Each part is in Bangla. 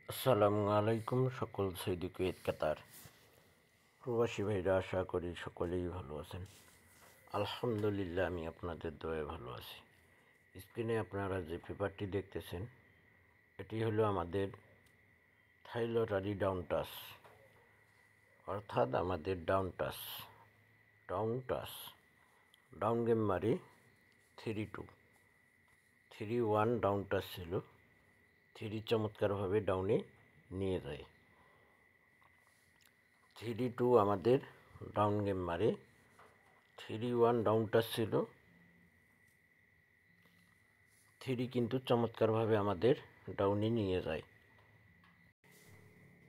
আসসালামু আলাইকুম সকল সৌদি কুয়েত কাতার প্রবাসী ভাইরা, আশা করি সকলেই ভালো আছেন। আলহামদুলিল্লাহ, আমি আপনাদের দয়ায় ভালো আছি। স্ক্রিনে আপনারা যে পেপারটি দেখতেছেন, এটি হলো আমাদের থাইলরারি ডাউন টাস, অর্থাৎ আমাদের ডাউন টাস ডাউন গেম মারি 3-2 3-1 ডাউন টাস ছিল। 3 চমৎকারভাবে ডাউনে নিয়ে যায়। 3-2 আমাদের ডাউন গেম মারে। 3-1 ডাউন টাচ ছিল। 3 কিন্তু চমৎকারভাবে আমাদের ডাউনে নিয়ে যায়।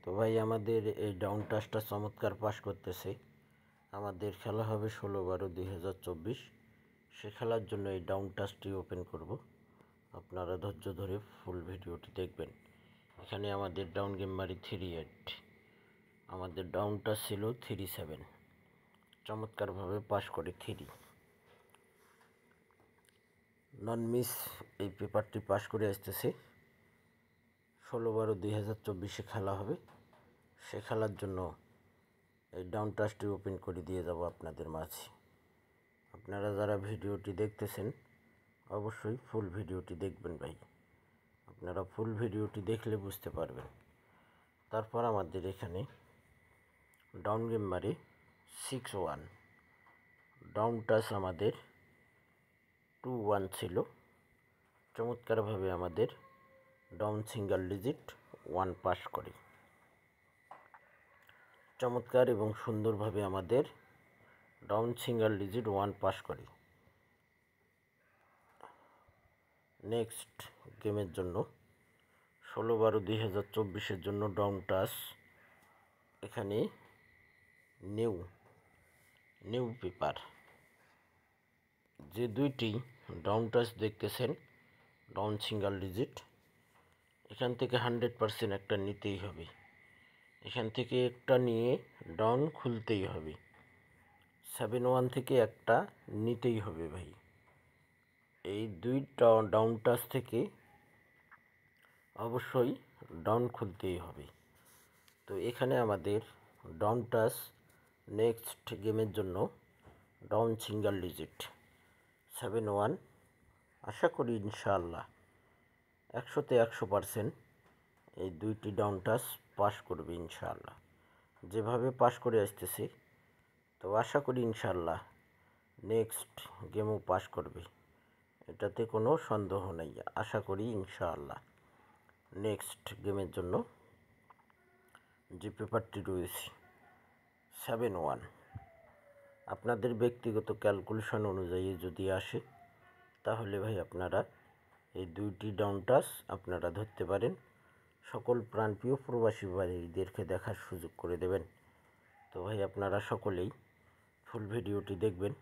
তো ভাই, আমাদের এই ডাউন টাচটা চমৎকার পাস করতেছে। আমাদের খেলা হবে 16/12/2024। সে খেলার জন্য এই ডাউন টাচটি ওপেন করব। আপনারা ধৈর্য ধরে ফুল ভিডিওটি দেখবেন। এখানে আমাদের ডাউন গেম মারি 3-8, আমাদের ডাউন টাচ ছিল 3-7, চমৎকারভাবে পাস করে 3 নন মিস এই পেপারটি পাস করে আসতেছে। 16/12/2024 খেলা হবে। সে খেলার জন্য এই ডাউন টাচটি ওপেন করে দিয়ে যাব আপনাদের মাঝে। আপনারা যারা ভিডিওটি দেখতেছেন, অবশ্যই ফুল ভিডিওটি দেখবেন ভাই। আপনারা ফুল ভিডিওটি দেখলে বুঝতে পারবেন। তারপর আমাদের এখানে ডাউন গেম মারে 6-1, ডাউন টাচ আমাদের 2-1 ছিল। চমৎকারভাবে আমাদের ডাউন সিঙ্গেল ডিজিট 1 পাস করে। চমৎকার এবং সুন্দরভাবে আমাদের ডাউন সিঙ্গেল ডিজিট 1 পাস করে। নেক্সট গেমের জন্য 16/12/2024 জন্য ডাউন টাচ, এখানে নিউ পেপার যে দুইটি ডাউন টাচ দেখতেছেন, ডাউন সিঙ্গেল ডিজিট, এখান থেকে 100% একটা নিতেই হবে। এখান থেকে একটা নিয়ে ডাউন খুলতেই হবে। 7-1 থেকে একটা নিতেই হবে ভাই। এই দুইটা ডাউন টাচ থেকে অবশ্যই ডাউন খুলতেই হবে। তো এখানে আমাদের ডাউন টাচ নেক্সট গেমের জন্য ডাউন সিঙ্গেল ডিজিট 7-1, আশা করি ইনশাআল্লাহ 100-তে 100% এই দুইটি ডাউন টাচ পাস করবে ইনশাআল্লাহ। যেভাবে পাস করে আসতেছে, তো আশা করি ইনশাআল্লাহ নেক্সট গেমও পাস করবে, এটাতে কোনো সন্দেহ নেই। আশা করি ইনশাআল্লাহ নেক্সট গেমের জন্য যে পেপারটি রয়েছে 7-1, আপনাদের ব্যক্তিগত ক্যালকুলেশন অনুযায়ী যদি আসে, তাহলে ভাই আপনারা এই দুইটি ডাউন টাচ আপনারা ধরতে পারেন। সকল প্রাণপ্রিয় প্রবাসী ভাইদেরকে দেখার সুযোগ করে দেবেন। তো ভাই, আপনারা সকলেই ফুল ভিডিওটি দেখবেন।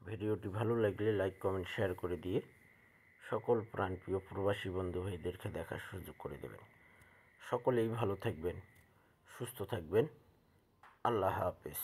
ভিডিওটি ভালো লাগলে লাইক, কমেন্ট, শেয়ার করে দিয়ে সকল প্রাণপ্রিয় প্রবাসী বন্ধু ভাইদেরকে দেখার সুযোগ করে দেবেন। সকলেই ভালো থাকবেন, সুস্থ থাকবেন। আল্লাহ হাফেজ।